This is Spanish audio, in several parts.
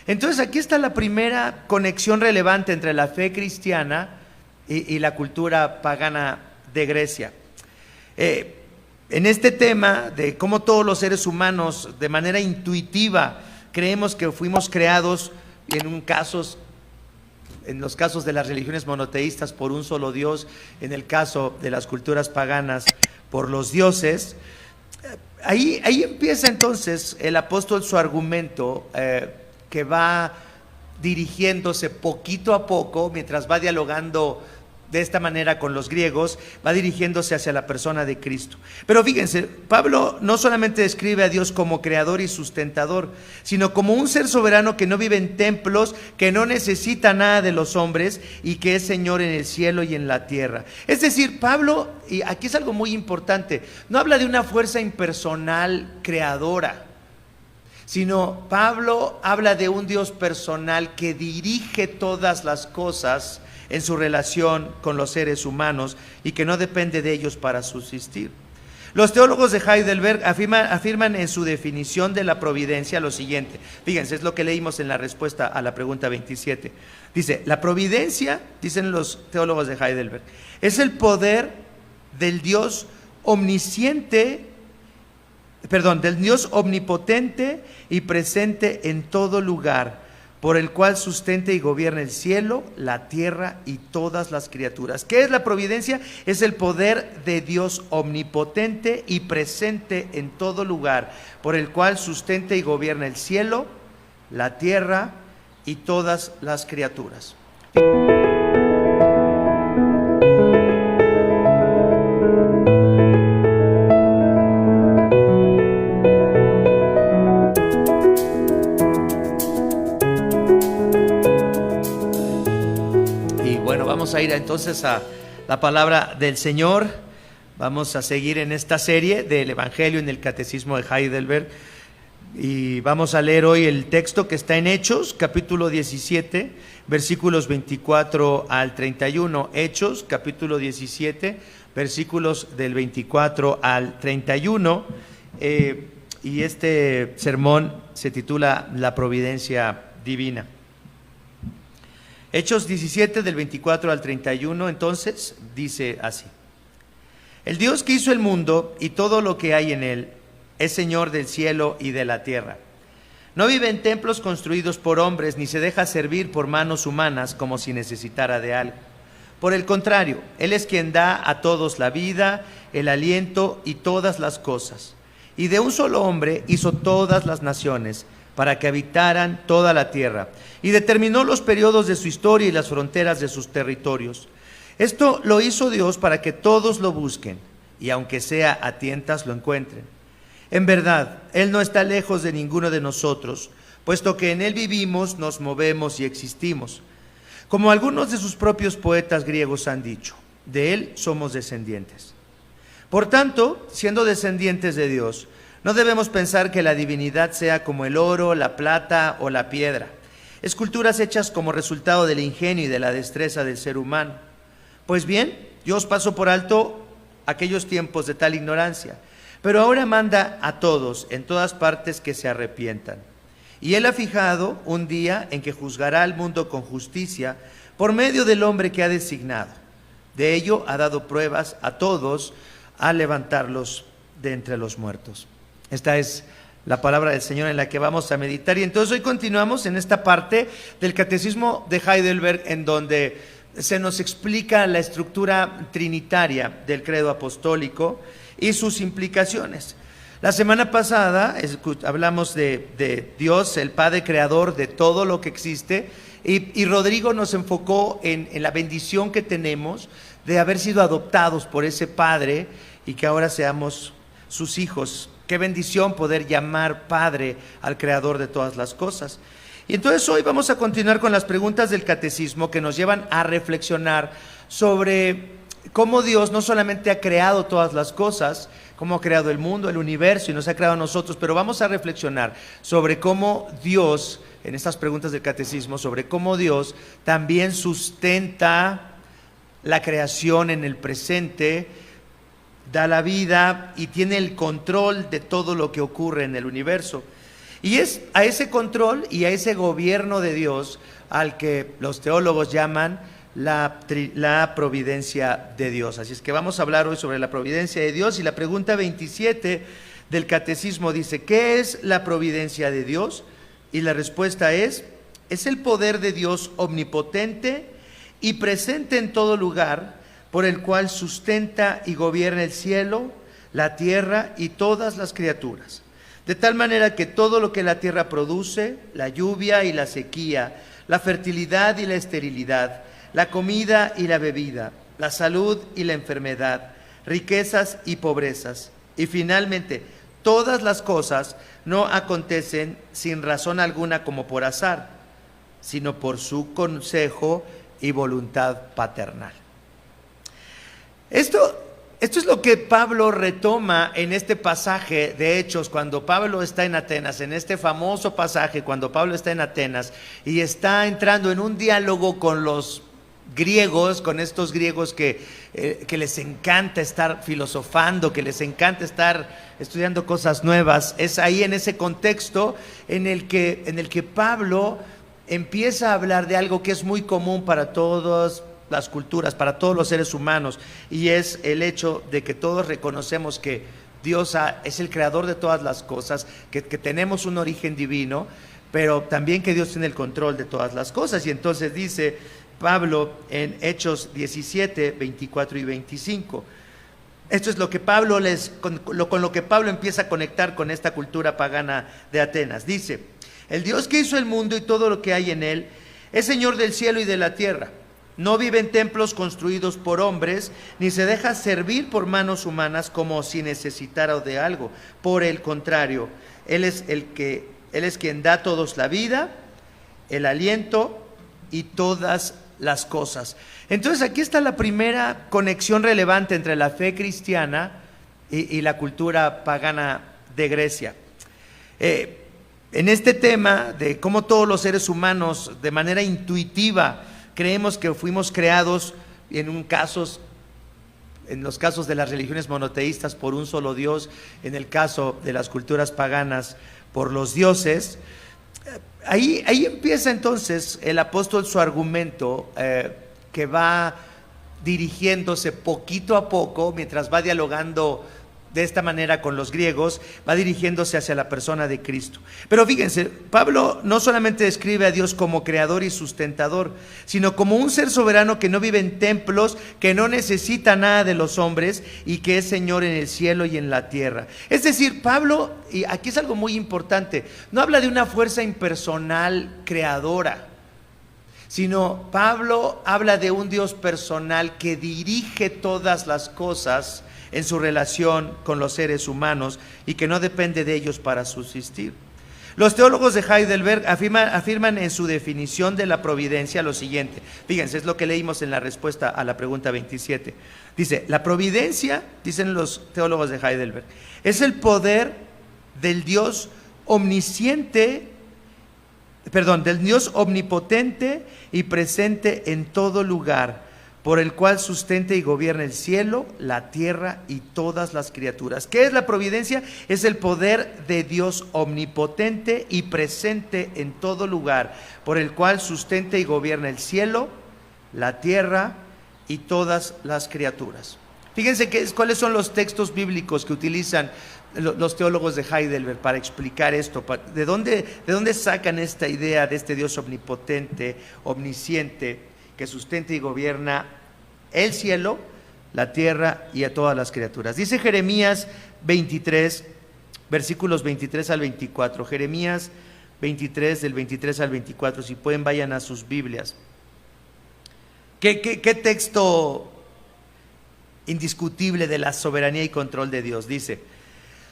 Entonces aquí está la primera conexión relevante entre la fe cristiana y la cultura pagana de Grecia. En este tema de cómo todos los seres humanos de manera intuitiva creemos que fuimos creados en los casos de las religiones monoteístas por un solo Dios, en el caso de las culturas paganas por los dioses. Ahí empieza entonces el apóstol su argumento, que va dirigiéndose poquito a poco, mientras va dialogando de esta manera con los griegos, va dirigiéndose hacia la persona de Cristo. Pero fíjense, Pablo no solamente describe a Dios como creador y sustentador, sino como un ser soberano que no vive en templos, que no necesita nada de los hombres y que es Señor en el cielo y en la tierra. Es decir, Pablo, y aquí es algo muy importante, no habla de una fuerza impersonal creadora, sino Pablo habla de un Dios personal que dirige todas las cosas en su relación con los seres humanos y que no depende de ellos para subsistir. Los teólogos de Heidelberg afirman en su definición de la providencia lo siguiente. Fíjense, es lo que leímos en la respuesta a la pregunta 27. Dice, la providencia, dicen los teólogos de Heidelberg, es el poder del Dios omnisciente, del Dios omnipotente y presente en todo lugar, por el cual sustenta y gobierna el cielo, la tierra y todas las criaturas. ¿Qué es la providencia? Es el poder de Dios omnipotente y presente en todo lugar, por el cual sustenta y gobierna el cielo, la tierra y todas las criaturas. Vamos a ir entonces a la palabra del Señor. Vamos a seguir en esta serie del Evangelio en el Catecismo de Heidelberg y vamos a leer hoy el texto que está en Hechos, capítulo 17, versículos 24 al 31. Hechos, capítulo 17, versículos del 24 al 31. Y este sermón se titula La providencia divina. Hechos 17 del 24 al 31, entonces, dice así. El Dios que hizo el mundo y todo lo que hay en él es Señor del cielo y de la tierra. No vive en templos construidos por hombres, ni se deja servir por manos humanas como si necesitara de algo. Por el contrario, Él es quien da a todos la vida, el aliento y todas las cosas. Y de un solo hombre hizo todas las naciones, para que habitaran toda la tierra, y determinó los periodos de su historia y las fronteras de sus territorios. Esto lo hizo Dios para que todos lo busquen, y aunque sea a tientas lo encuentren. En verdad, Él no está lejos de ninguno de nosotros, puesto que en Él vivimos, nos movemos y existimos. Como algunos de sus propios poetas griegos han dicho, de Él somos descendientes. Por tanto, siendo descendientes de Dios, no debemos pensar que la divinidad sea como el oro, la plata o la piedra, esculturas hechas como resultado del ingenio y de la destreza del ser humano. Pues bien, Dios pasó por alto aquellos tiempos de tal ignorancia, pero ahora manda a todos, en todas partes, que se arrepientan. Y Él ha fijado un día en que juzgará al mundo con justicia por medio del hombre que ha designado. De ello ha dado pruebas a todos al levantarlos de entre los muertos. Esta es la palabra del Señor en la que vamos a meditar. Y entonces hoy continuamos en esta parte del Catecismo de Heidelberg, en donde se nos explica la estructura trinitaria del credo apostólico y sus implicaciones. La semana pasada hablamos de Dios, el Padre creador de todo lo que existe, y Rodrigo nos enfocó en la bendición que tenemos de haber sido adoptados por ese Padre y que ahora seamos sus hijos. Qué bendición poder llamar Padre al Creador de todas las cosas. Y entonces hoy vamos a continuar con las preguntas del Catecismo que nos llevan a reflexionar sobre cómo Dios no solamente ha creado todas las cosas, cómo ha creado el mundo, el universo y nos ha creado a nosotros, pero vamos a reflexionar sobre cómo Dios, en estas preguntas del Catecismo, sobre cómo Dios también sustenta la creación en el presente, da la vida y tiene el control de todo lo que ocurre en el universo. Y es a ese control y a ese gobierno de Dios al que los teólogos llaman la providencia de Dios. Así es que vamos a hablar hoy sobre la providencia de Dios, y la pregunta 27 del catecismo dice: ¿qué es la providencia de Dios? Y la respuesta es el poder de Dios omnipotente y presente en todo lugar, por el cual sustenta y gobierna el cielo, la tierra y todas las criaturas. De tal manera que todo lo que la tierra produce, la lluvia y la sequía, la fertilidad y la esterilidad, la comida y la bebida, la salud y la enfermedad, riquezas y pobrezas, y finalmente todas las cosas no acontecen sin razón alguna como por azar, sino por su consejo y voluntad paternal. Esto es lo que Pablo retoma en este pasaje de Hechos, cuando Pablo está en Atenas, en este famoso pasaje, cuando Pablo está en Atenas y está entrando en un diálogo con los griegos, con estos griegos que les encanta estar filosofando, que les encanta estar estudiando cosas nuevas. Es ahí, en ese contexto, en el que Pablo empieza a hablar de algo que es muy común para todas las culturas, para todos los seres humanos, y es el hecho de que todos reconocemos que Dios es el creador de todas las cosas, que tenemos un origen divino, pero también que Dios tiene el control de todas las cosas. Y entonces dice Pablo en Hechos 17, 24 y 25. Esto es lo que Pablo con lo que Pablo empieza a conectar con esta cultura pagana de Atenas. Dice: el Dios que hizo el mundo y todo lo que hay en él es Señor del cielo y de la tierra. No vive en templos construidos por hombres, ni se deja servir por manos humanas como si necesitara de algo. Por el contrario, Él es quien da a todos la vida, el aliento y todas las cosas. Entonces aquí está la primera conexión relevante entre la fe cristiana y la cultura pagana de Grecia. En este tema de cómo todos los seres humanos de manera intuitiva creemos que fuimos creados, en los casos de las religiones monoteístas, por un solo Dios, en el caso de las culturas paganas, por los dioses. Ahí empieza entonces el apóstol su argumento, que va dirigiéndose poquito a poco, mientras va dialogando de esta manera con los griegos, va dirigiéndose hacia la persona de Cristo. Pero fíjense, Pablo no solamente describe a Dios como creador y sustentador, sino como un ser soberano que no vive en templos, que no necesita nada de los hombres y que es Señor en el cielo y en la tierra. Es decir, Pablo, y aquí es algo muy importante, no habla de una fuerza impersonal creadora, sino Pablo habla de un Dios personal que dirige todas las cosas en su relación con los seres humanos y que no depende de ellos para subsistir. Los teólogos de Heidelberg afirman en su definición de la providencia lo siguiente. Fíjense, es lo que leímos en la respuesta a la pregunta 27. Dice: la providencia, dicen los teólogos de Heidelberg, es el poder del Dios del Dios omnipotente y presente en todo lugar, por el cual sustenta y gobierna el cielo, la tierra y todas las criaturas. ¿Qué es la providencia? Es el poder de Dios omnipotente y presente en todo lugar, por el cual sustenta y gobierna el cielo, la tierra y todas las criaturas. Fíjense cuáles son los textos bíblicos que utilizan los teólogos de Heidelberg para explicar esto. ¿De dónde sacan esta idea de este Dios omnipotente, omnisciente, que sustenta y gobierna el cielo, la tierra y a todas las criaturas? Dice Jeremías 23, versículos 23 al 24. Jeremías 23, del 23 al 24. Si pueden, vayan a sus Biblias. ¿Qué texto indiscutible de la soberanía y control de Dios? Dice: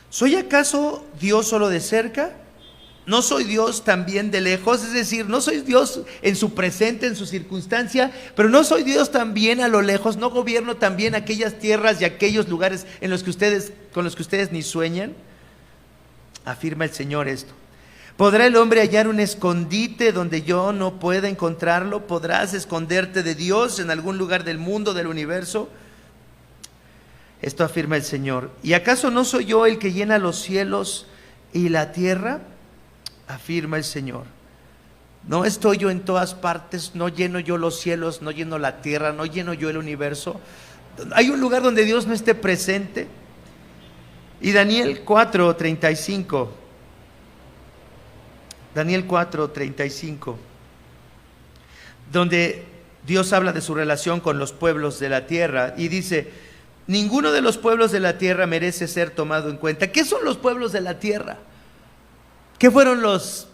¿soy acaso Dios solo de cerca? ¿No soy Dios también de lejos? Es decir, no soy Dios en su presente, en su circunstancia, pero no soy Dios también a lo lejos. ¿No gobierno también aquellas tierras y aquellos lugares con los que ustedes ni sueñan? Afirma el Señor esto. ¿Podrá el hombre hallar un escondite donde yo no pueda encontrarlo? ¿Podrás esconderte de Dios en algún lugar del mundo, del universo? Esto afirma el Señor. ¿Y acaso no soy yo el que llena los cielos y la tierra? afirma el Señor. No estoy yo en todas partes, no lleno yo los cielos, no lleno la tierra, no lleno yo el universo. ¿Hay un lugar donde Dios no esté presente? Y Daniel 4:35, Daniel 4:35, donde Dios habla de su relación con los pueblos de la tierra y dice: ninguno de los pueblos de la tierra merece ser tomado en cuenta. ¿Qué son los pueblos de la tierra? ¿Qué fueron los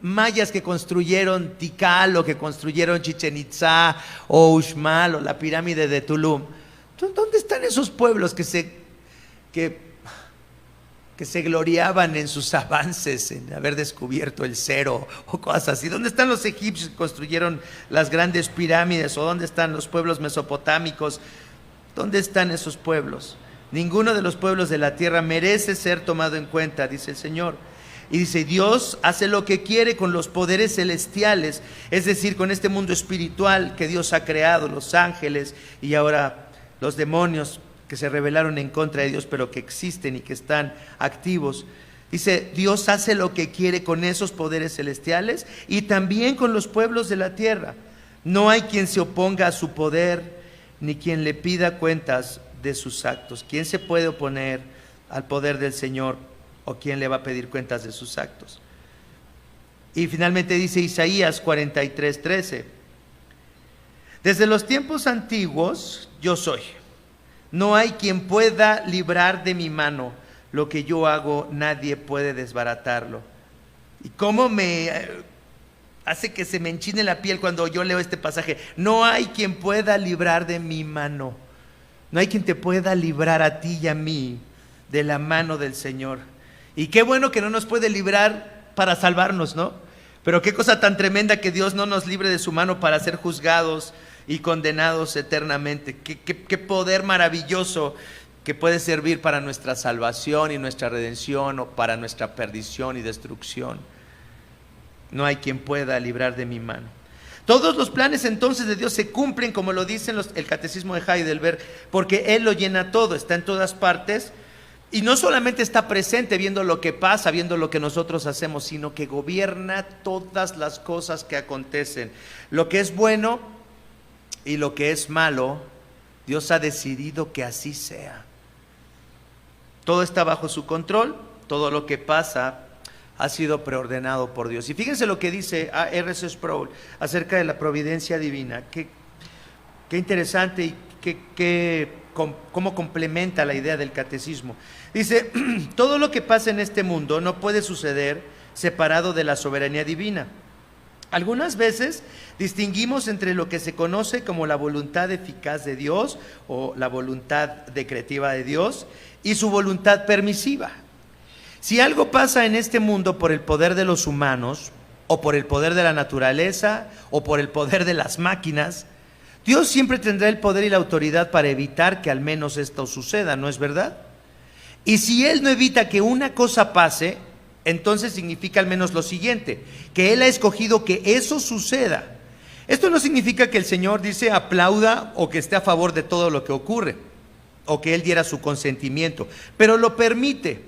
mayas que construyeron Tikal, o que construyeron Chichén Itzá, o Uxmal, o la pirámide de Tulum? ¿Dónde están esos pueblos que se gloriaban en sus avances, en haber descubierto el cero o cosas así? ¿Dónde están los egipcios que construyeron las grandes pirámides? ¿O dónde están los pueblos mesopotámicos? ¿Dónde están esos pueblos? Ninguno de los pueblos de la tierra merece ser tomado en cuenta, dice el Señor. Y dice: Dios hace lo que quiere con los poderes celestiales, es decir, con este mundo espiritual que Dios ha creado, los ángeles y ahora los demonios que se rebelaron en contra de Dios, pero que existen y que están activos. Dice: Dios hace lo que quiere con esos poderes celestiales y también con los pueblos de la tierra. No hay quien se oponga a su poder, ni quien le pida cuentas de sus actos. ¿Quién se puede oponer al poder del Señor? ¿O quién le va a pedir cuentas de sus actos? Y finalmente dice Isaías 43:13: desde los tiempos antiguos yo soy. No hay quien pueda librar de mi mano. Lo que yo hago, nadie puede desbaratarlo. ¿Y cómo me hace que se me enchine la piel cuando yo leo este pasaje? No hay quien pueda librar de mi mano. No hay quien te pueda librar a ti y a mí de la mano del Señor. Y qué bueno que no nos puede librar para salvarnos, ¿no? Pero qué cosa tan tremenda que Dios no nos libre de su mano para ser juzgados y condenados eternamente. Qué poder maravilloso que puede servir para nuestra salvación y nuestra redención, o para nuestra perdición y destrucción. No hay quien pueda librar de mi mano. Todos los planes entonces de Dios se cumplen, como lo dice el Catecismo de Heidelberg, porque Él lo llena todo, está en todas partes. Y no solamente está presente viendo lo que pasa, viendo lo que nosotros hacemos, sino que gobierna todas las cosas que acontecen. Lo que es bueno y lo que es malo, Dios ha decidido que así sea. Todo está bajo su control, todo lo que pasa ha sido preordenado por Dios. Y fíjense lo que dice R.C. Sproul acerca de la providencia divina. Qué interesante y cómo complementa la idea del catecismo. Dice: todo lo que pasa en este mundo no puede suceder separado de la soberanía divina. Algunas veces distinguimos entre lo que se conoce como la voluntad eficaz de Dios, o la voluntad decretiva de Dios, y su voluntad permisiva. Si algo pasa en este mundo por el poder de los humanos, o por el poder de la naturaleza, o por el poder de las máquinas, Dios siempre tendrá el poder y la autoridad para evitar que al menos esto suceda, ¿no es verdad? Y si Él no evita que una cosa pase, entonces significa al menos lo siguiente: que Él ha escogido que eso suceda. Esto no significa que el Señor, dice, aplauda o que esté a favor de todo lo que ocurre, o que Él diera su consentimiento, pero lo permite.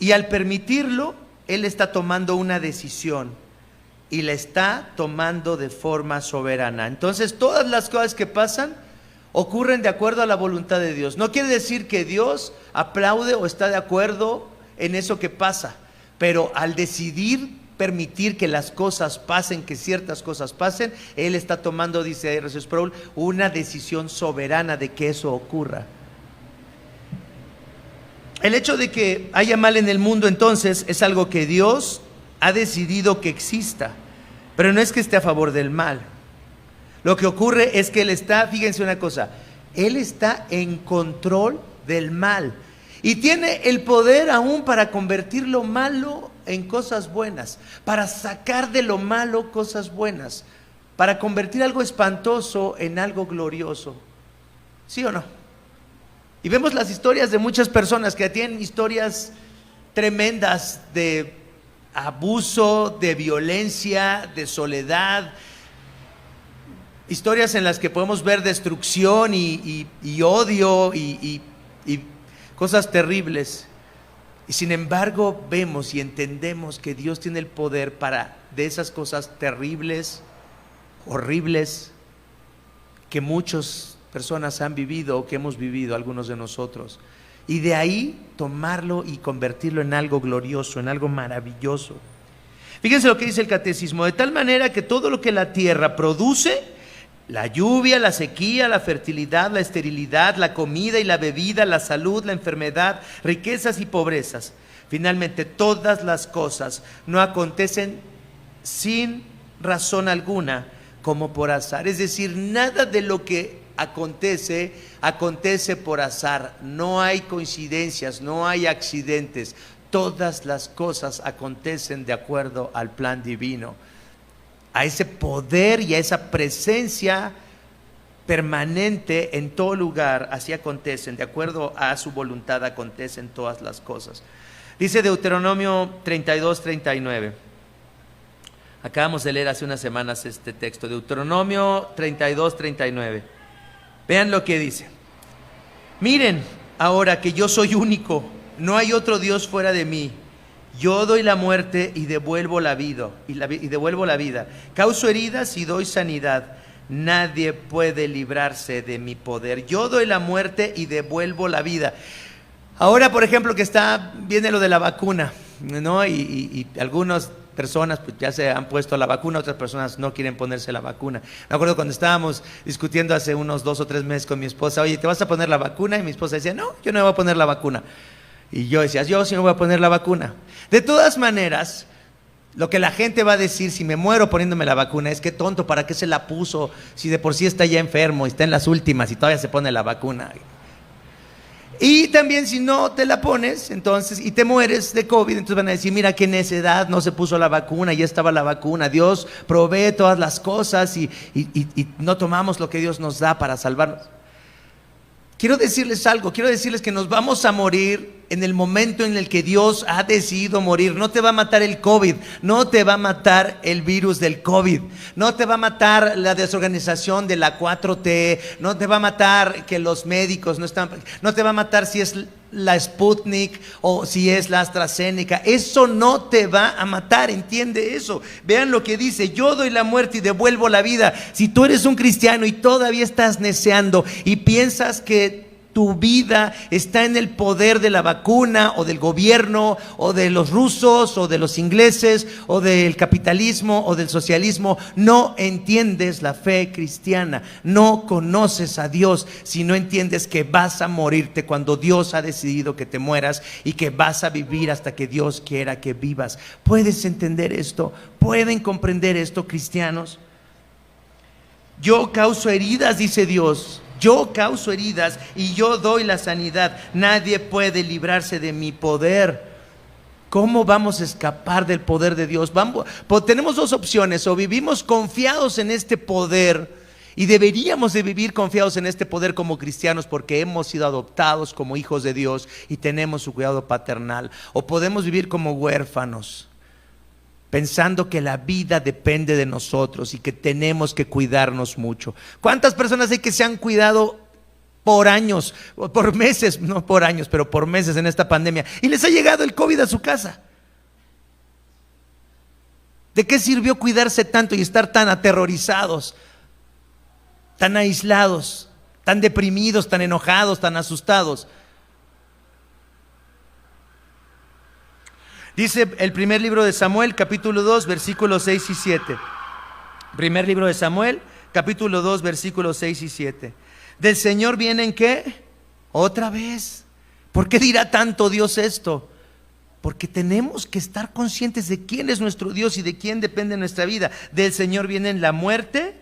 Y al permitirlo, Él está tomando una decisión, y la está tomando de forma soberana. Entonces, todas las cosas que pasan ocurren de acuerdo a la voluntad de Dios. No quiere decir que Dios aplaude o está de acuerdo en eso que pasa, pero al decidir permitir que las cosas pasen, que ciertas cosas pasen, Él está tomando, dice R.C. Sproul, una decisión soberana de que eso ocurra. El hecho de que haya mal en el mundo, entonces, es algo que Dios ha decidido que exista, pero no es que esté a favor del mal. Lo que ocurre es que Él está, fíjense una cosa, Él está en control del mal y tiene el poder aún para convertir lo malo en cosas buenas, para sacar de lo malo cosas buenas, para convertir algo espantoso en algo glorioso. ¿Sí o no? Y vemos las historias de muchas personas que tienen historias tremendas de abuso, de violencia, de soledad, historias en las que podemos ver destrucción y odio y cosas terribles. Y sin embargo vemos y entendemos que Dios tiene el poder para de esas cosas terribles, horribles, que muchas personas han vivido o que hemos vivido algunos de nosotros, y de ahí tomarlo y convertirlo en algo glorioso, en algo maravilloso. Fíjense lo que dice el catecismo: de tal manera que todo lo que la tierra produce, la lluvia, la sequía, la fertilidad, la esterilidad, la comida y la bebida, la salud, la enfermedad, riquezas y pobrezas, finalmente todas las cosas no acontecen sin razón alguna, como por azar. Es decir, nada de lo que acontece por azar. No hay coincidencias, no hay accidentes. Todas las cosas acontecen de acuerdo al plan divino, a ese poder y a esa presencia permanente en todo lugar. Así acontecen, de acuerdo a su voluntad acontecen todas las cosas. Dice Deuteronomio 32:39. Acabamos de leer hace unas semanas este texto, Deuteronomio 32:39. Vean lo que dice: miren ahora que yo soy único, no hay otro Dios fuera de mí. Yo doy la muerte y devuelvo la vida, Causo heridas y doy sanidad. Nadie puede librarse de mi poder. Yo doy la muerte y devuelvo la vida. Ahora, por ejemplo, que viene lo de la vacuna, ¿no? Y algunas personas pues ya se han puesto la vacuna, otras personas no quieren ponerse la vacuna. Me acuerdo cuando estábamos discutiendo hace unos 2 o 3 meses con mi esposa: oye, ¿te vas a poner la vacuna? Y mi esposa decía: no, yo no me voy a poner la vacuna. Y yo decía: yo sí me voy a poner la vacuna. De todas maneras, lo que la gente va a decir si me muero poniéndome la vacuna es: qué tonto, ¿para qué se la puso? Si de por sí está ya enfermo y está en las últimas y todavía se pone la vacuna. Y también si no te la pones entonces y te mueres de COVID, entonces van a decir: mira qué necedad, no se puso la vacuna, ya estaba la vacuna, Dios provee todas las cosas y no tomamos lo que Dios nos da para salvarnos. Quiero decirles algo, quiero decirles que nos vamos a morir en el momento en el que Dios ha decidido morir. No te va a matar el COVID, no te va a matar el virus del COVID, no te va a matar la desorganización de la 4T, no te va a matar que los médicos no te va a matar si es la Sputnik o si es la AstraZeneca. Eso no te va a matar, entiende eso. Vean lo que dice: yo doy la muerte y devuelvo la vida. Si tú eres un cristiano y todavía estás neceando y piensas que tu vida está en el poder de la vacuna o del gobierno o de los rusos o de los ingleses o del capitalismo o del socialismo, no entiendes la fe cristiana, no conoces a Dios si no entiendes que vas a morirte cuando Dios ha decidido que te mueras y que vas a vivir hasta que Dios quiera que vivas. ¿Puedes entender esto? ¿Pueden comprender esto, cristianos? Yo causo heridas, dice Dios. Yo causo heridas y yo doy la sanidad. Nadie puede librarse de mi poder. ¿Cómo vamos a escapar del poder de Dios? Tenemos 2 opciones: o vivimos confiados en este poder, y deberíamos de vivir confiados en este poder como cristianos porque hemos sido adoptados como hijos de Dios y tenemos su cuidado paternal, o podemos vivir como huérfanos, pensando que la vida depende de nosotros y que tenemos que cuidarnos mucho. ¿Cuántas personas hay que se han cuidado por años, por meses, no por años, pero por meses en esta pandemia, y les ha llegado el COVID a su casa? ¿De qué sirvió cuidarse tanto y estar tan aterrorizados, tan aislados, tan deprimidos, tan enojados, tan asustados? Dice el primer libro de Samuel, capítulo 2, versículos 6 y 7. Primer libro de Samuel, capítulo 2, versículos 6 y 7. ¿Del Señor vienen qué? Otra vez. ¿Por qué dirá tanto Dios esto? Porque tenemos que estar conscientes de quién es nuestro Dios y de quién depende nuestra vida. Del Señor vienen la muerte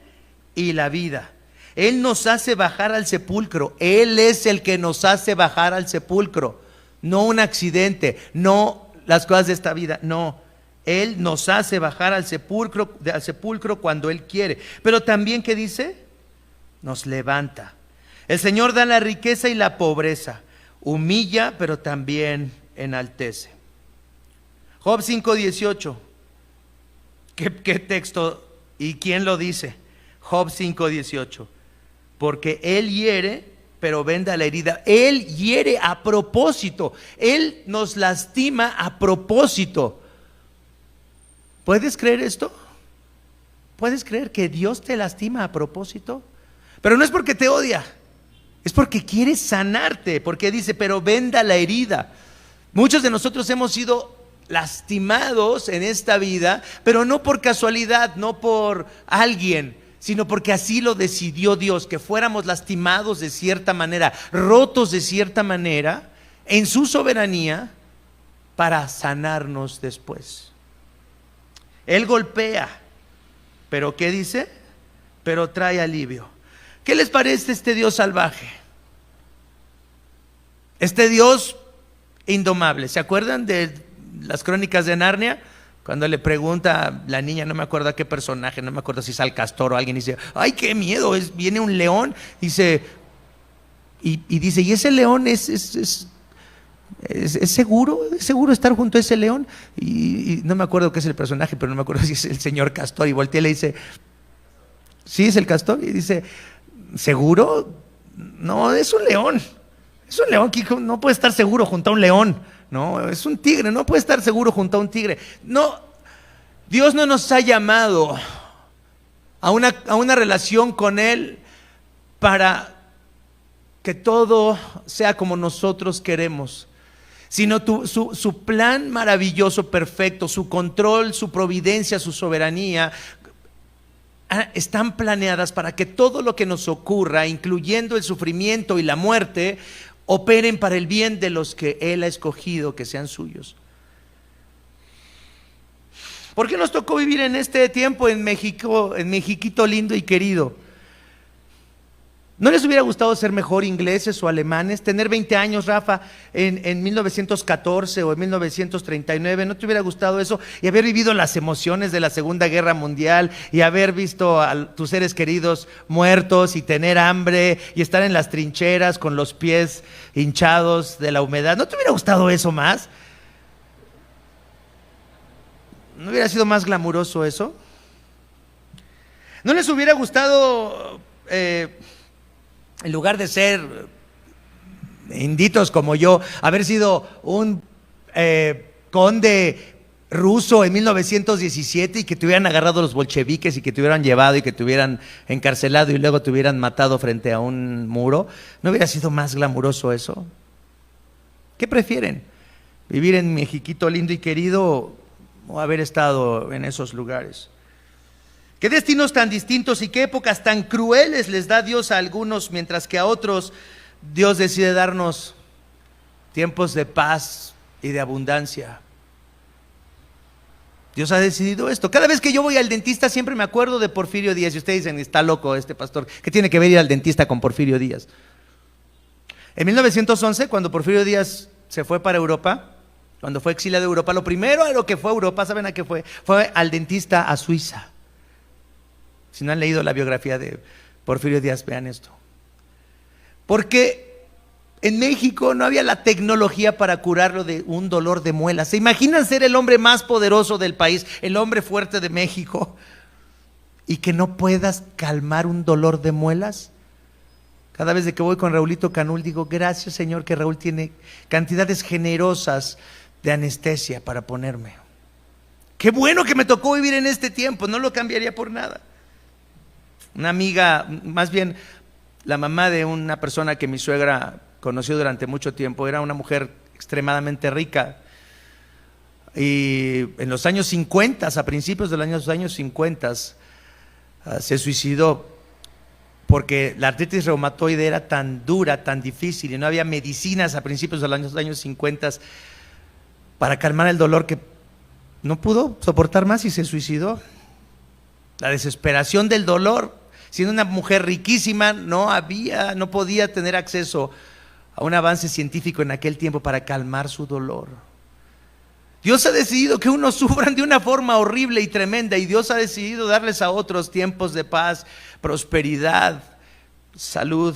y la vida. Él nos hace bajar al sepulcro. Él es el que nos hace bajar al sepulcro. No un accidente, no las cosas de esta vida, no. Él nos hace bajar al sepulcro cuando Él quiere. Pero también, ¿qué dice? Nos levanta. El Señor da la riqueza y la pobreza. Humilla, pero también enaltece. Job 5:18. ¿Qué texto y quién lo dice? Job 5:18. Porque Él hiere pero venda la herida. Él hiere a propósito. Él nos lastima a propósito. ¿Puedes creer esto? ¿Puedes creer que Dios te lastima a propósito? Pero no es porque te odia, es porque quiere sanarte, porque dice, pero venda la herida. Muchos de nosotros hemos sido lastimados en esta vida, pero no por casualidad, no por alguien, sino porque así lo decidió Dios, que fuéramos lastimados de cierta manera, rotos de cierta manera, en su soberanía, para sanarnos después. Él golpea, pero ¿qué dice? Pero trae alivio. ¿Qué les parece este Dios salvaje? Este Dios indomable. ¿Se acuerdan de las crónicas de Narnia? Cuando le pregunta a la niña, no me acuerdo a qué personaje, no me acuerdo si es al castor o alguien, dice, ¡ay, qué miedo! Viene un león, dice, y dice, ¿y ese león es seguro? ¿Es seguro estar junto a ese león? Y no me acuerdo qué es el personaje, pero no me acuerdo si es el señor castor. Y voltea y le dice, ¿sí es el castor? Y dice, ¿seguro? No, es un león. Es un león que no puede estar seguro junto a un león. No, es un tigre, no puede estar seguro junto a un tigre. No, Dios no nos ha llamado a una relación con Él para que todo sea como nosotros queremos, sino su plan maravilloso, perfecto, su control, su providencia, su soberanía, están planeadas para que todo lo que nos ocurra, incluyendo el sufrimiento y la muerte, operen para el bien de los que Él ha escogido que sean suyos. ¿Por qué nos tocó vivir en este tiempo en México, en Mexiquito lindo y querido? ¿No les hubiera gustado ser mejor ingleses o alemanes? Tener 20 años, Rafa, en 1914 o en 1939, ¿no te hubiera gustado eso? Y haber vivido las emociones de la Segunda Guerra Mundial y haber visto a tus seres queridos muertos y tener hambre y estar en las trincheras con los pies hinchados de la humedad. ¿No te hubiera gustado eso más? ¿No hubiera sido más glamuroso eso? ¿No les hubiera gustado... en lugar de ser inditos como yo, haber sido un conde ruso en 1917 y que te hubieran agarrado los bolcheviques y que te hubieran llevado y que te hubieran encarcelado y luego te hubieran matado frente a un muro? ¿No hubiera sido más glamuroso eso? ¿Qué prefieren? ¿Vivir en Mexiquito lindo y querido o haber estado en esos lugares? ¿Qué destinos tan distintos y qué épocas tan crueles les da Dios a algunos, mientras que a otros Dios decide darnos tiempos de paz y de abundancia? Dios ha decidido esto. Cada vez que yo voy al dentista siempre me acuerdo de Porfirio Díaz. Y ustedes dicen, está loco este pastor. ¿Qué tiene que ver ir al dentista con Porfirio Díaz? En 1911, cuando Porfirio Díaz se fue para Europa, cuando fue exiliado de Europa, lo primero a lo que fue a Europa, ¿saben a qué fue? Fue al dentista a Suiza. Si no han leído la biografía de Porfirio Díaz, vean esto. Porque en México no había la tecnología para curarlo de un dolor de muelas. ¿Se imaginan ser el hombre más poderoso del país, el hombre fuerte de México, y que no puedas calmar un dolor de muelas? Cada vez que voy con Raulito Canul digo, gracias Señor que Raúl tiene cantidades generosas de anestesia para ponerme. Qué bueno que me tocó vivir en este tiempo, no lo cambiaría por nada. Una amiga, más bien la mamá de una persona que mi suegra conoció durante mucho tiempo, era una mujer extremadamente rica, y en los años 50, a principios de los años 50, se suicidó porque la artritis reumatoide era tan dura, tan difícil, y no había medicinas a principios de los años 50 para calmar el dolor, que no pudo soportar más y se suicidó. La desesperación del dolor. Siendo una mujer riquísima, no podía tener acceso a un avance científico en aquel tiempo para calmar su dolor. Dios ha decidido que unos sufran de una forma horrible y tremenda, y Dios ha decidido darles a otros tiempos de paz, prosperidad, salud.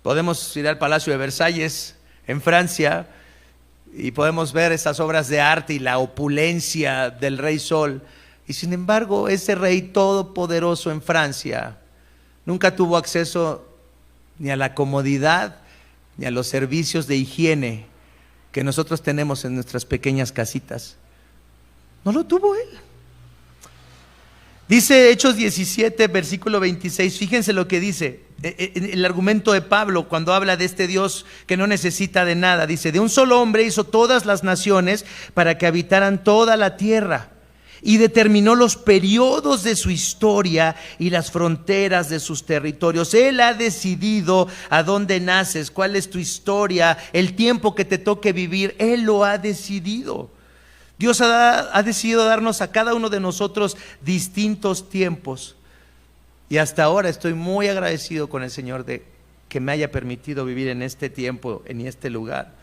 Podemos ir al Palacio de Versalles en Francia y podemos ver esas obras de arte y la opulencia del Rey Sol. Y sin embargo, ese rey todopoderoso en Francia nunca tuvo acceso ni a la comodidad, ni a los servicios de higiene que nosotros tenemos en nuestras pequeñas casitas. No lo tuvo Él. Dice Hechos 17, versículo 26, fíjense lo que dice, el argumento de Pablo cuando habla de este Dios que no necesita de nada. Dice, de un solo hombre hizo todas las naciones para que habitaran toda la tierra, y determinó los periodos de su historia y las fronteras de sus territorios. Él ha decidido a dónde naces, cuál es tu historia, el tiempo que te toque vivir. Él lo ha decidido. Dios ha decidido darnos a cada uno de nosotros distintos tiempos. Y hasta ahora estoy muy agradecido con el Señor de que me haya permitido vivir en este tiempo, en este lugar.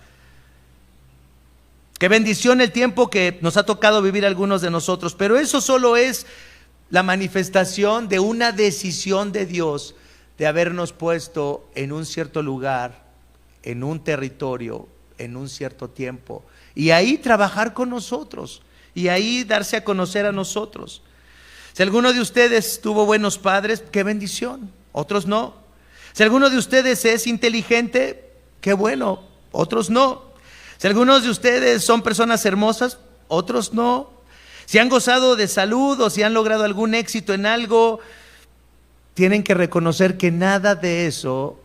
Qué bendición el tiempo que nos ha tocado vivir algunos de nosotros, pero eso solo es la manifestación de una decisión de Dios de habernos puesto en un cierto lugar, en un territorio, en un cierto tiempo, y ahí trabajar con nosotros, y ahí darse a conocer a nosotros. Si alguno de ustedes tuvo buenos padres, qué bendición, otros no. Si alguno de ustedes es inteligente, qué bueno, otros no. Si algunos de ustedes son personas hermosas, otros no. Si han gozado de salud o si han logrado algún éxito en algo, tienen que reconocer que nada de eso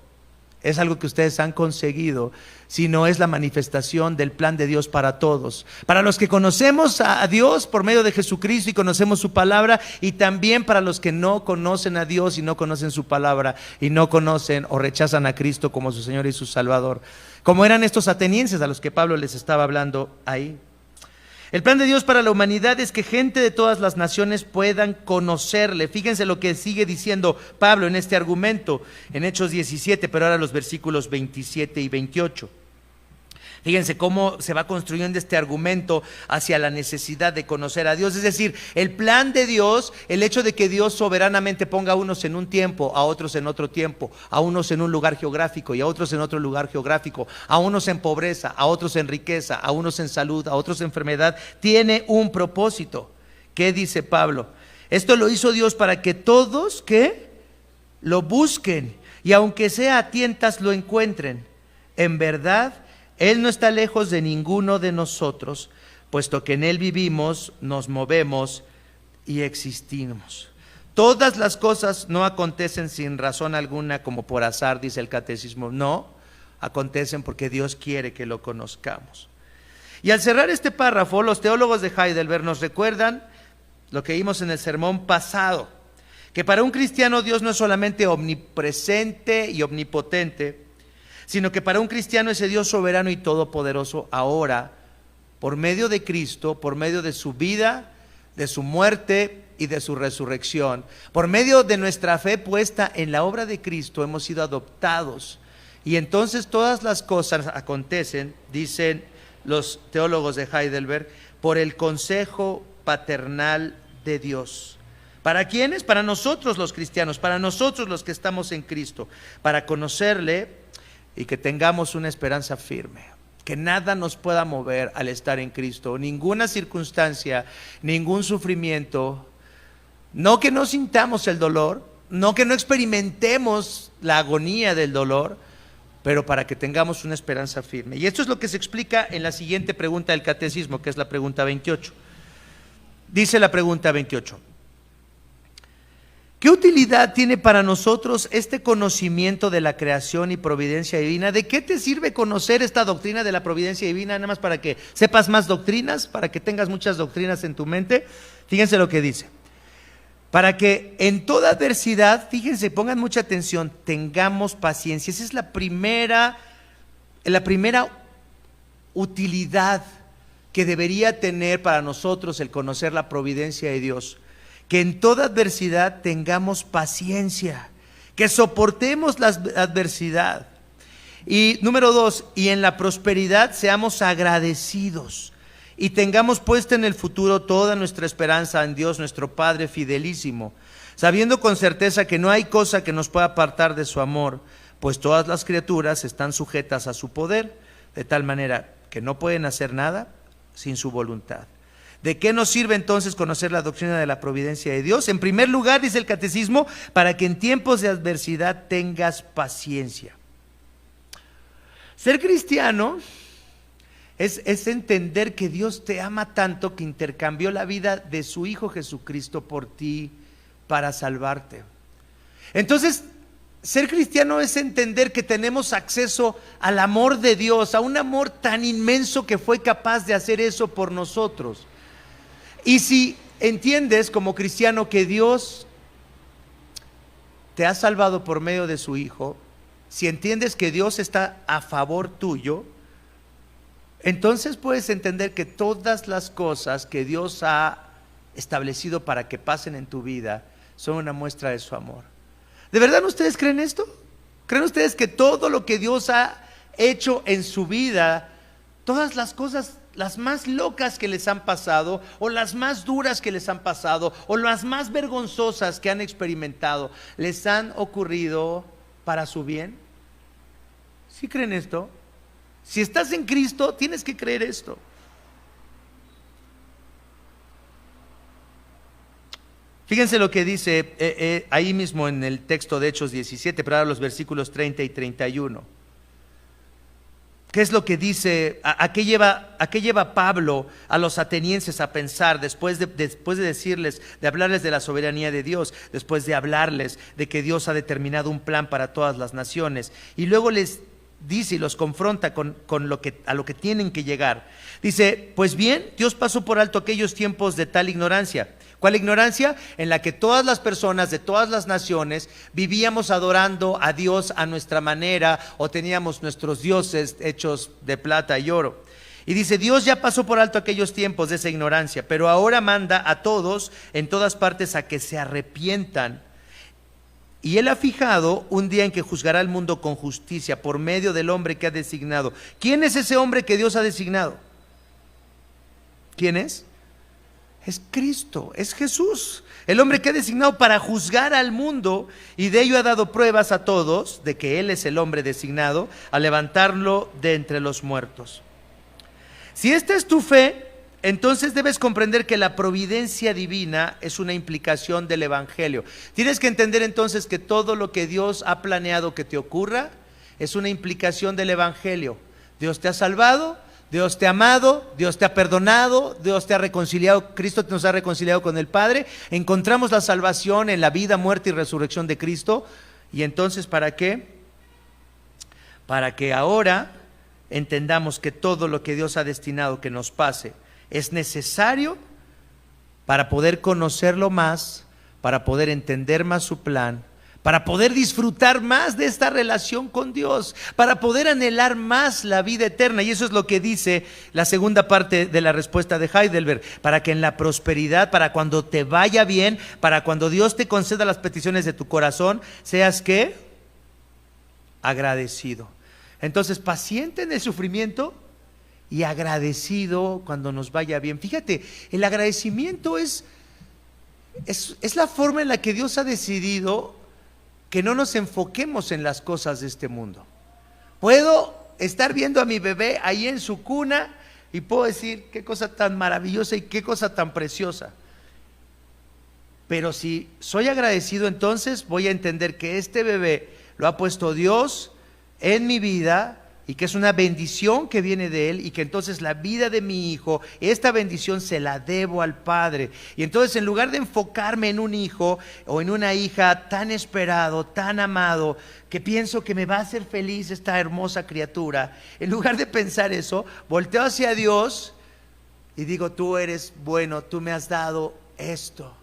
es algo que ustedes han conseguido, sino es la manifestación del plan de Dios para todos. Para los que conocemos a Dios por medio de Jesucristo y conocemos su palabra, y también para los que no conocen a Dios y no conocen su palabra y no conocen o rechazan a Cristo como su Señor y su Salvador, como eran estos atenienses a los que Pablo les estaba hablando ahí. El plan de Dios para la humanidad es que gente de todas las naciones puedan conocerle. Fíjense lo que sigue diciendo Pablo en este argumento, en Hechos 17, pero ahora los versículos 27 y 28. Fíjense cómo se va construyendo este argumento hacia la necesidad de conocer a Dios. Es decir, el plan de Dios, el hecho de que Dios soberanamente ponga a unos en un tiempo, a otros en otro tiempo, a unos en un lugar geográfico y a otros en otro lugar geográfico, a unos en pobreza, a otros en riqueza, a unos en salud, a otros en enfermedad, tiene un propósito. ¿Qué dice Pablo? Esto lo hizo Dios para que todos, ¿qué? Lo busquen, y aunque sea a tientas lo encuentren. En verdad, Él no está lejos de ninguno de nosotros, puesto que en Él vivimos, nos movemos y existimos. Todas las cosas no acontecen sin razón alguna, como por azar, dice el catecismo. No, acontecen porque Dios quiere que lo conozcamos. Y al cerrar este párrafo, los teólogos de Heidelberg nos recuerdan lo que vimos en el sermón pasado, que para un cristiano Dios no es solamente omnipresente y omnipotente, sino que para un cristiano ese Dios soberano y todopoderoso ahora, por medio de Cristo, por medio de su vida, de su muerte y de su resurrección, por medio de nuestra fe puesta en la obra de Cristo, hemos sido adoptados. Y entonces todas las cosas acontecen, dicen los teólogos de Heidelberg, por el consejo paternal de Dios. ¿Para quiénes? Para nosotros los cristianos, para nosotros los que estamos en Cristo, para conocerle y que tengamos una esperanza firme, que nada nos pueda mover al estar en Cristo, ninguna circunstancia, ningún sufrimiento, no que no sintamos el dolor, no que no experimentemos la agonía del dolor, pero para que tengamos una esperanza firme. Y esto es lo que se explica en la siguiente pregunta del catecismo, que es la pregunta 28. Dice la pregunta 28: ¿qué utilidad tiene para nosotros este conocimiento de la creación y providencia divina? ¿De qué te sirve conocer esta doctrina de la providencia divina? Nada más para que sepas más doctrinas, para que tengas muchas doctrinas en tu mente. Fíjense lo que dice: para que en toda adversidad, fíjense, pongan mucha atención, tengamos paciencia. Esa es la primera utilidad que debería tener para nosotros el conocer la providencia de Dios. Que en toda adversidad tengamos paciencia, que soportemos la adversidad. Y número 2, y en la prosperidad seamos agradecidos y tengamos puesta en el futuro toda nuestra esperanza en Dios, nuestro Padre fidelísimo, sabiendo con certeza que no hay cosa que nos pueda apartar de su amor, pues todas las criaturas están sujetas a su poder, de tal manera que no pueden hacer nada sin su voluntad. ¿De qué nos sirve entonces conocer la doctrina de la providencia de Dios? En primer lugar, dice el catecismo, para que en tiempos de adversidad tengas paciencia. Ser cristiano es entender que Dios te ama tanto que intercambió la vida de su Hijo Jesucristo por ti para salvarte. Entonces, ser cristiano es entender que tenemos acceso al amor de Dios, a un amor tan inmenso que fue capaz de hacer eso por nosotros. Y si entiendes como cristiano que Dios te ha salvado por medio de su Hijo, si entiendes que Dios está a favor tuyo, entonces puedes entender que todas las cosas que Dios ha establecido para que pasen en tu vida son una muestra de su amor. ¿De verdad ustedes creen esto? ¿Creen ustedes que todo lo que Dios ha hecho en su vida, todas las cosas, las más locas que les han pasado, o las más duras que les han pasado, o las más vergonzosas que han experimentado, les han ocurrido para su bien? ¿Sí creen esto? Si estás en Cristo, tienes que creer esto. Fíjense lo que dice ahí mismo en el texto de Hechos 17, pero ahora los versículos 30 y 31. ¿Qué es lo que dice? ¿A qué lleva Pablo a los atenienses a pensar después de decirles, de hablarles de la soberanía de Dios, después de hablarles de que Dios ha determinado un plan para todas las naciones? Y luego les dice y los confronta a lo que tienen que llegar. Dice, pues bien, Dios pasó por alto aquellos tiempos de tal ignorancia. ¿Cuál ignorancia? En la que todas las personas de todas las naciones vivíamos adorando a Dios a nuestra manera, o teníamos nuestros dioses hechos de plata y oro. Y dice, Dios ya pasó por alto aquellos tiempos de esa ignorancia, pero ahora manda a todos en todas partes a que se arrepientan. Y Él ha fijado un día en que juzgará al mundo con justicia por medio del hombre que ha designado. ¿Quién es ese hombre que Dios ha designado? ¿Quién es? Es Cristo, es Jesús, el hombre que ha designado para juzgar al mundo, y de ello ha dado pruebas a todos de que Él es el hombre designado a levantarlo de entre los muertos. Si esta es tu fe, entonces debes comprender que la providencia divina es una implicación del Evangelio. Tienes que entender entonces que todo lo que Dios ha planeado que te ocurra es una implicación del Evangelio. Dios te ha salvado, Dios te ha amado, Dios te ha perdonado, Dios te ha reconciliado, Cristo nos ha reconciliado con el Padre. Encontramos la salvación en la vida, muerte y resurrección de Cristo. Y entonces, ¿para qué? Para que ahora entendamos que todo lo que Dios ha destinado que nos pase es necesario para poder conocerlo más, para poder entender más su plan, para poder disfrutar más de esta relación con Dios, para poder anhelar más la vida eterna. Y eso es lo que dice la segunda parte de la respuesta de Heidelberg: para que en la prosperidad, para cuando te vaya bien, para cuando Dios te conceda las peticiones de tu corazón, seas ¿qué? Agradecido. Entonces, paciente en el sufrimiento y agradecido cuando nos vaya bien. Fíjate, el agradecimiento es la forma en la que Dios ha decidido que no nos enfoquemos en las cosas de este mundo. Puedo estar viendo a mi bebé ahí en su cuna y puedo decir qué cosa tan maravillosa y qué cosa tan preciosa. Pero si soy agradecido, entonces voy a entender que este bebé lo ha puesto Dios en mi vida, y que es una bendición que viene de Él, y que entonces la vida de mi hijo, esta bendición se la debo al Padre. Y entonces, en lugar de enfocarme en un hijo o en una hija tan esperado, tan amado, que pienso que me va a hacer feliz esta hermosa criatura, en lugar de pensar eso, volteo hacia Dios y digo, tú eres bueno, tú me has dado esto.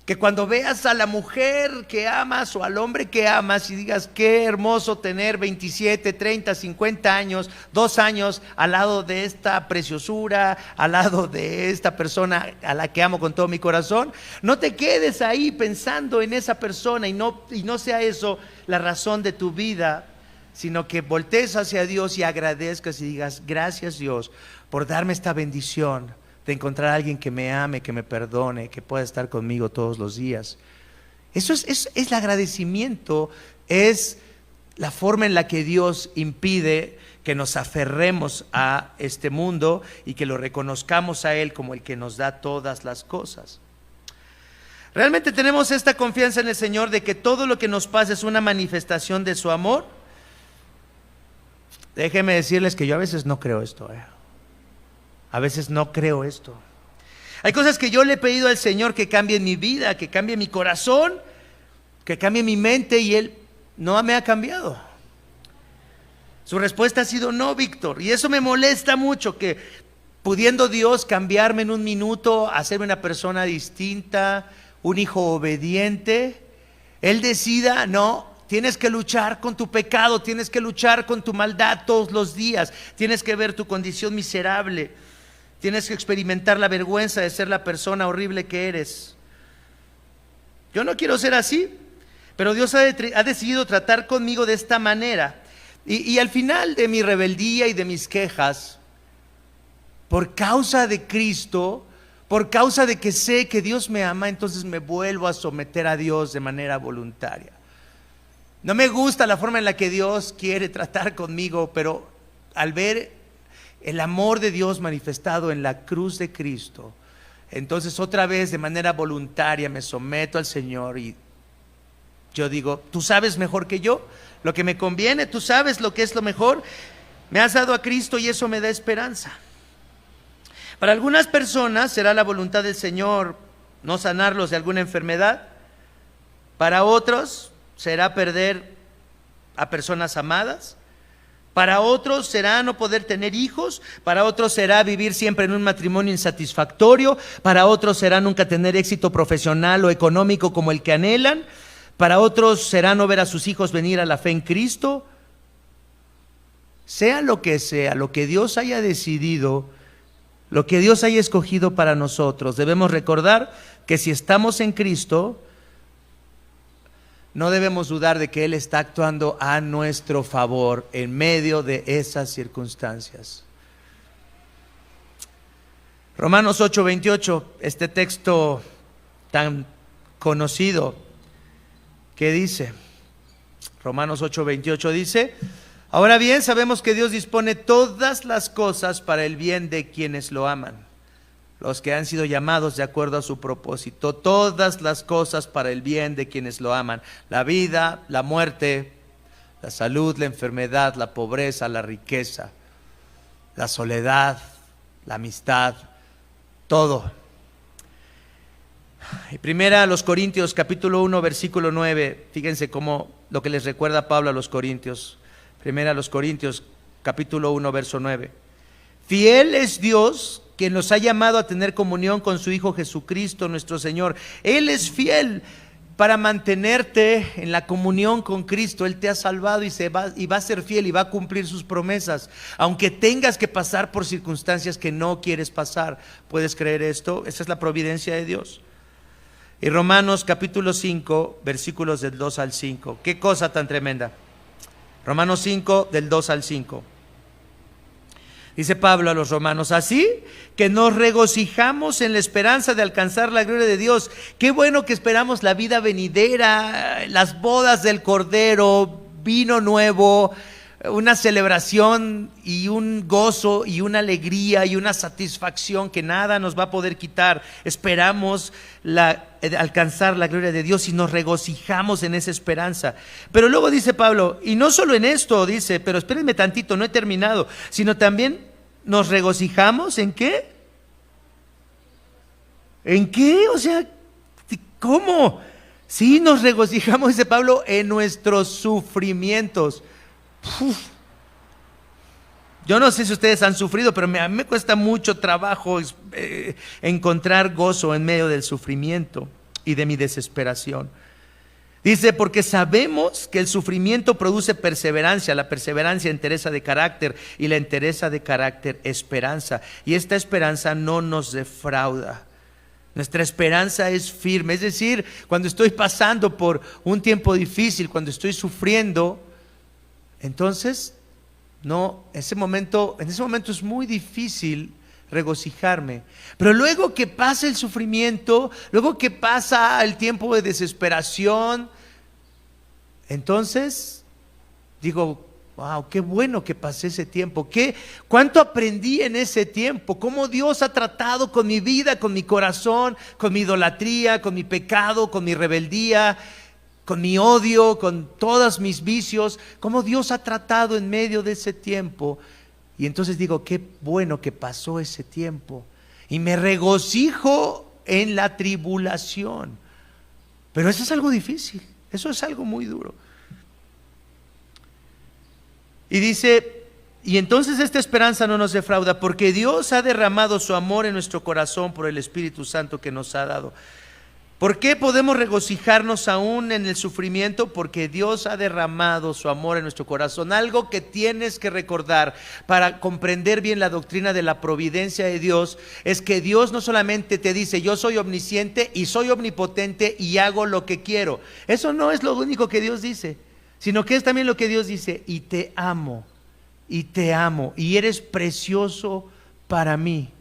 Que cuando veas a la mujer que amas o al hombre que amas y digas, qué hermoso tener 27, 30, 50 años, 2 años al lado de esta preciosura, al lado de esta persona a la que amo con todo mi corazón, no te quedes ahí pensando en esa persona y no sea eso la razón de tu vida, sino que voltees hacia Dios y agradezcas y digas, gracias Dios por darme esta bendición de encontrar a alguien que me ame, que me perdone, que pueda estar conmigo todos los días. Eso es el agradecimiento, es la forma en la que Dios impide que nos aferremos a este mundo y que lo reconozcamos a Él como el que nos da todas las cosas. ¿Realmente tenemos esta confianza en el Señor de que todo lo que nos pasa es una manifestación de su amor? Déjenme decirles que yo a veces no creo esto. A veces no creo esto. Hay cosas que yo le he pedido al Señor que cambien mi vida, que cambie mi corazón, que cambie mi mente, y Él no me ha cambiado. Su respuesta ha sido no, Víctor, y eso me molesta mucho, que pudiendo Dios cambiarme en un minuto, hacerme una persona distinta, un hijo obediente, Él decida, no, tienes que luchar con tu pecado, tienes que luchar con tu maldad todos los días, tienes que ver tu condición miserable, tienes que experimentar la vergüenza de ser la persona horrible que eres. Yo no quiero ser así, pero Dios ha decidido tratar conmigo de esta manera. Y al final de mi rebeldía y de mis quejas, por causa de Cristo, por causa de que sé que Dios me ama, entonces me vuelvo a someter a Dios de manera voluntaria. No me gusta la forma en la que Dios quiere tratar conmigo, pero al ver el amor de Dios manifestado en la cruz de Cristo, entonces otra vez de manera voluntaria me someto al Señor y yo digo, tú sabes mejor que yo lo que me conviene, tú sabes lo que es lo mejor, me has dado a Cristo y eso me da esperanza. Para algunas personas será la voluntad del Señor no sanarlos de alguna enfermedad, para otros será perder a personas amadas, para otros será no poder tener hijos, para otros será vivir siempre en un matrimonio insatisfactorio, para otros será nunca tener éxito profesional o económico como el que anhelan, para otros será no ver a sus hijos venir a la fe en Cristo. Sea, lo que Dios haya decidido, lo que Dios haya escogido para nosotros, debemos recordar que si estamos en Cristo, no debemos dudar de que Él está actuando a nuestro favor en medio de esas circunstancias. Romanos 8:28, este texto tan conocido, ¿qué dice? Romanos 8:28 dice: ahora bien, sabemos que Dios dispone todas las cosas para el bien de quienes lo aman, los que han sido llamados de acuerdo a su propósito. Todas las cosas para el bien de quienes lo aman: la vida, la muerte, la salud, la enfermedad, la pobreza, la riqueza, la soledad, la amistad, todo. Y primera a los Corintios capítulo 1 versículo 9, fíjense cómo lo que les recuerda Pablo a los Corintios. Primera a los Corintios capítulo 1 verso 9. Fiel es Dios, quien nos ha llamado a tener comunión con su Hijo Jesucristo nuestro Señor. Él es fiel para mantenerte en la comunión con Cristo. Él te ha salvado y va a ser fiel y va a cumplir sus promesas, aunque tengas que pasar por circunstancias que no quieres pasar. ¿Puedes creer esto? Esa es la providencia de Dios. Y Romanos capítulo 5 versículos del 2 al 5. Qué cosa tan tremenda. Romanos 5 del 2 al 5. Dice Pablo a los romanos: así que nos regocijamos en la esperanza de alcanzar la gloria de Dios. Qué bueno que esperamos la vida venidera, las bodas del Cordero, vino nuevo, una celebración y un gozo y una alegría y una satisfacción que nada nos va a poder quitar. Esperamos alcanzar la gloria de Dios y nos regocijamos en esa esperanza. Pero luego dice Pablo, y no solo en esto, dice, pero espérenme tantito, no he terminado, sino también nos regocijamos ¿en qué? ¿En qué? O sea, ¿cómo? Sí, nos regocijamos, dice Pablo, en nuestros sufrimientos. Yo no sé si ustedes han sufrido, pero a mí me cuesta mucho trabajo encontrar gozo en medio del sufrimiento y de mi desesperación. Dice, porque sabemos que el sufrimiento produce perseverancia, la perseverancia entereza de carácter y la entereza de carácter esperanza, y esta esperanza no nos defrauda. Nuestra esperanza es firme, es decir, cuando estoy pasando por un tiempo difícil, cuando estoy sufriendo, entonces en ese momento es muy difícil regocijarme. Pero luego que pasa el sufrimiento, luego que pasa el tiempo de desesperación, entonces digo, wow, qué bueno que pasé ese tiempo, cuánto aprendí en ese tiempo, cómo Dios ha tratado con mi vida, con mi corazón, con mi idolatría, con mi pecado, con mi rebeldía, con mi odio, con todos mis vicios, cómo Dios ha tratado en medio de ese tiempo. Y entonces digo, qué bueno que pasó ese tiempo. Y me regocijo en la tribulación. Pero eso es algo difícil, eso es algo muy duro. Y dice, y entonces esta esperanza no nos defrauda, porque Dios ha derramado su amor en nuestro corazón por el Espíritu Santo que nos ha dado. ¿Por qué podemos regocijarnos aún en el sufrimiento? Porque Dios ha derramado su amor en nuestro corazón. Algo que tienes que recordar para comprender bien la doctrina de la providencia de Dios es que Dios no solamente te dice, yo soy omnisciente y soy omnipotente y hago lo que quiero. Eso no es lo único que Dios dice, sino que es también lo que Dios dice, y te amo, y eres precioso para mí.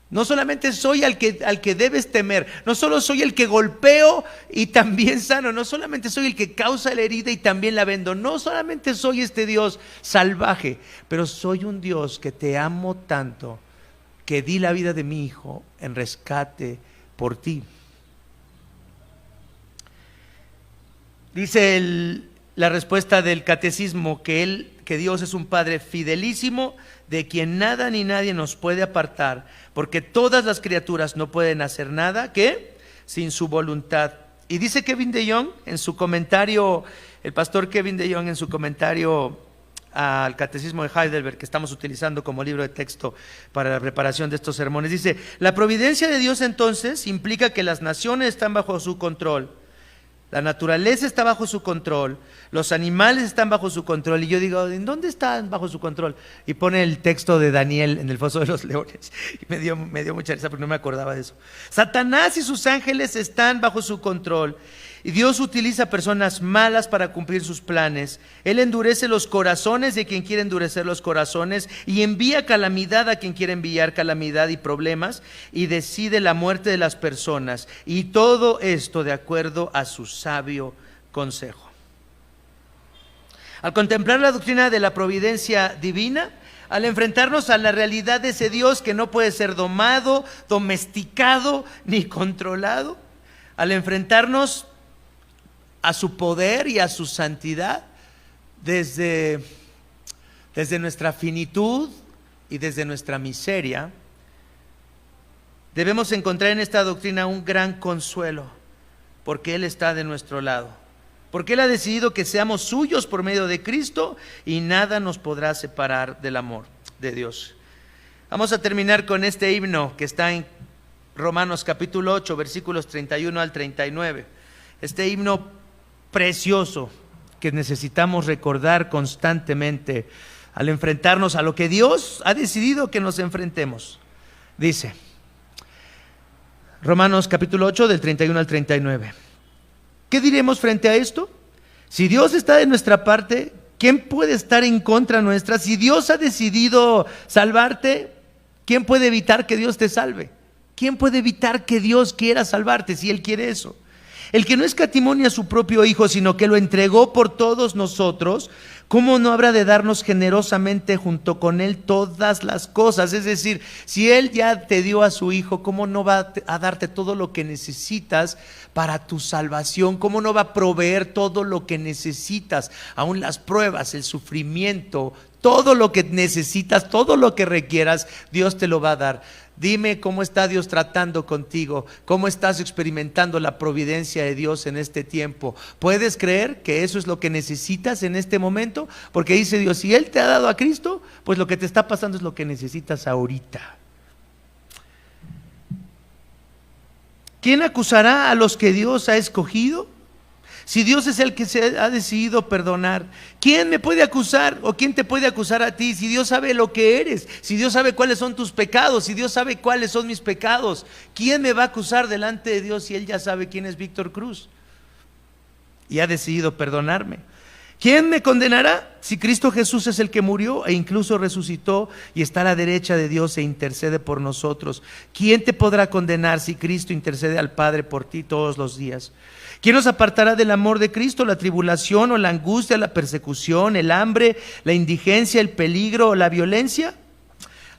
No solamente soy al que debes temer, no solo soy el que golpeo y también sano, no solamente soy el que causa la herida y también la vendo, no solamente soy este Dios salvaje, pero soy un Dios que te amo tanto, que di la vida de mi hijo en rescate por ti. Dice la respuesta del catecismo que Dios es un Padre fidelísimo, de quien nada ni nadie nos puede apartar, porque todas las criaturas no pueden hacer nada, ¿qué? Sin su voluntad. Y dice Kevin DeYoung en su comentario, el pastor Kevin DeYoung en su comentario al Catecismo de Heidelberg, que estamos utilizando como libro de texto para la preparación de estos sermones, dice, la providencia de Dios entonces implica que las naciones están bajo su control, la naturaleza está bajo su control, los animales están bajo su control. Y yo digo, ¿en dónde están bajo su control? Y pone el texto de Daniel en el foso de los leones. Y me dio mucha risa porque no me acordaba de eso. Satanás y sus ángeles están bajo su control. Y Dios utiliza personas malas para cumplir sus planes. Él endurece los corazones de quien quiere endurecer los corazones y envía calamidad a quien quiere enviar calamidad y problemas, y decide la muerte de las personas. Y todo esto de acuerdo a su sabio consejo. Al contemplar la doctrina de la providencia divina, al enfrentarnos a la realidad de ese Dios que no puede ser domado, domesticado ni controlado, al enfrentarnos a su poder y a su santidad desde nuestra finitud y desde nuestra miseria, debemos encontrar en esta doctrina un gran consuelo, porque Él está de nuestro lado, porque Él ha decidido que seamos suyos por medio de Cristo y nada nos podrá separar del amor de Dios. Vamos a terminar con este himno que está en Romanos capítulo 8, versículos 31 al 39. Este himno precioso que necesitamos recordar constantemente al enfrentarnos a lo que Dios ha decidido que nos enfrentemos. Dice Romanos capítulo 8 del 31 al 39. ¿Qué diremos frente a esto? Si Dios está de nuestra parte, ¿quién puede estar en contra nuestra? Si Dios ha decidido salvarte, ¿quién puede evitar que Dios te salve? ¿Quién puede evitar que Dios quiera salvarte si Él quiere eso? El que no escatimó a su propio Hijo, sino que lo entregó por todos nosotros, ¿cómo no habrá de darnos generosamente junto con Él todas las cosas? Es decir, si Él ya te dio a su Hijo, ¿cómo no va a darte todo lo que necesitas para tu salvación? ¿Cómo no va a proveer todo lo que necesitas? Aún las pruebas, el sufrimiento, todo lo que necesitas, todo lo que requieras, Dios te lo va a dar. Dime cómo está Dios tratando contigo, cómo estás experimentando la providencia de Dios en este tiempo. ¿Puedes creer que eso es lo que necesitas en este momento? Porque dice Dios, si Él te ha dado a Cristo, pues lo que te está pasando es lo que necesitas ahorita. ¿Quién acusará a los que Dios ha escogido? Si Dios es el que se ha decidido perdonar, ¿quién me puede acusar o quién te puede acusar a ti? Si Dios sabe lo que eres, si Dios sabe cuáles son tus pecados, si Dios sabe cuáles son mis pecados, ¿quién me va a acusar delante de Dios si Él ya sabe quién es Víctor Cruz y ha decidido perdonarme? ¿Quién me condenará? Si Cristo Jesús es el que murió e incluso resucitó y está a la derecha de Dios e intercede por nosotros. ¿Quién te podrá condenar si Cristo intercede al Padre por ti todos los días? ¿Quién nos apartará del amor de Cristo? ¿La tribulación o la angustia, la persecución, el hambre, la indigencia, el peligro o la violencia?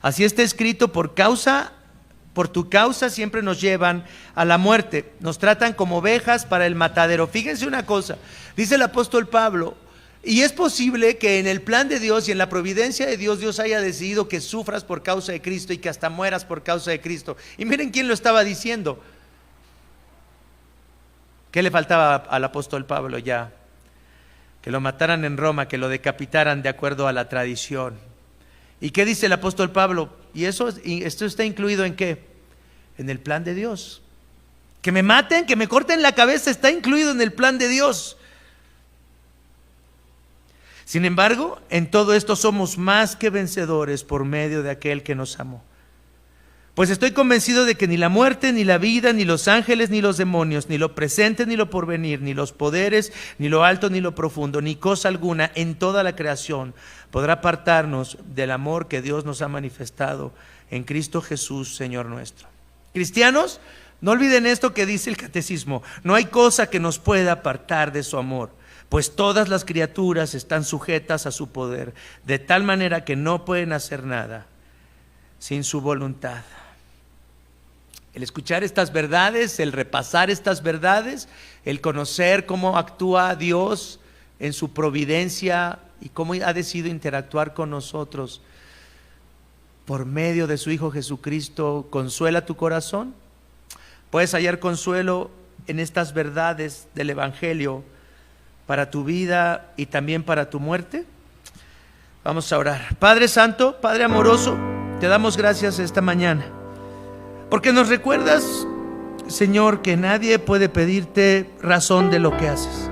Así está escrito: por tu causa siempre nos llevan a la muerte, nos tratan como ovejas para el matadero. Fíjense una cosa, dice el apóstol Pablo: y es posible que en el plan de Dios y en la providencia de Dios, Dios haya decidido que sufras por causa de Cristo y que hasta mueras por causa de Cristo. Y miren quién lo estaba diciendo. ¿Qué le faltaba al apóstol Pablo ya? Que lo mataran en Roma, que lo decapitaran de acuerdo a la tradición. ¿Y qué dice el apóstol Pablo? Y esto está incluido ¿en qué? En el plan de Dios. Que me maten, que me corten la cabeza, está incluido en el plan de Dios. Sin embargo, en todo esto somos más que vencedores por medio de aquel que nos amó. Pues estoy convencido de que ni la muerte, ni la vida, ni los ángeles, ni los demonios, ni lo presente, ni lo porvenir, ni los poderes, ni lo alto, ni lo profundo, ni cosa alguna en toda la creación podrá apartarnos del amor que Dios nos ha manifestado en Cristo Jesús, Señor nuestro. Cristianos, no olviden esto que dice el catecismo: no hay cosa que nos pueda apartar de su amor, pues todas las criaturas están sujetas a su poder, de tal manera que no pueden hacer nada sin su voluntad. El escuchar estas verdades, el repasar estas verdades, el conocer cómo actúa Dios en su providencia y cómo ha decidido interactuar con nosotros por medio de su Hijo Jesucristo, ¿consuela tu corazón? ¿Puedes hallar consuelo en estas verdades del Evangelio para tu vida y también para tu muerte? Vamos a orar. Padre Santo, Padre amoroso, te damos gracias esta mañana, porque nos recuerdas, Señor, que nadie puede pedirte razón de lo que haces.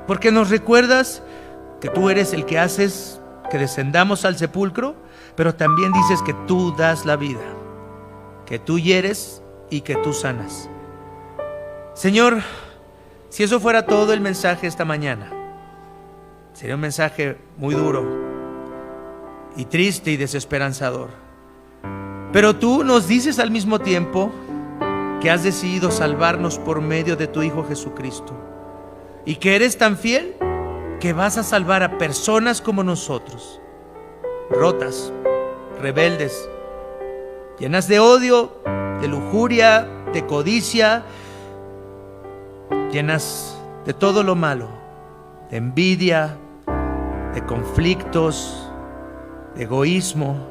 Porque nos recuerdas que tú eres el que haces que descendamos al sepulcro, pero también dices que tú das la vida, que tú hieres y que tú sanas. Señor, si eso fuera todo el mensaje esta mañana, sería un mensaje muy duro y triste y desesperanzador. Pero tú nos dices al mismo tiempo que has decidido salvarnos por medio de tu Hijo Jesucristo, y que eres tan fiel que vas a salvar a personas como nosotros, rotas, rebeldes, llenas de odio, de lujuria, de codicia, llenas de todo lo malo, de envidia, de conflictos, de egoísmo.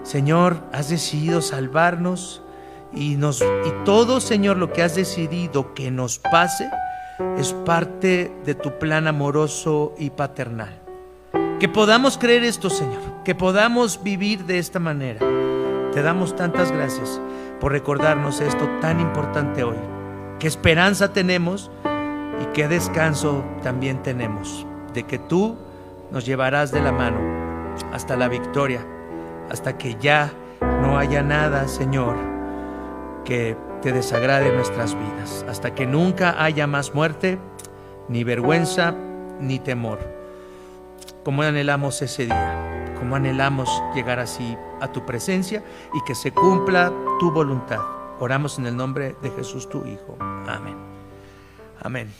Señor, has decidido salvarnos y todo, Señor, lo que has decidido que nos pase es parte de tu plan amoroso y paternal. Que podamos creer esto, Señor, que podamos vivir de esta manera. Te damos tantas gracias por recordarnos esto tan importante hoy. Qué esperanza tenemos y qué descanso también tenemos de que tú nos llevarás de la mano hasta la victoria, hasta que ya no haya nada, Señor, que te desagrade en nuestras vidas, hasta que nunca haya más muerte, ni vergüenza, ni temor. Como anhelamos ese día, como anhelamos llegar así a tu presencia y que se cumpla tu voluntad. Oramos en el nombre de Jesús, tu Hijo. Amén. Amén.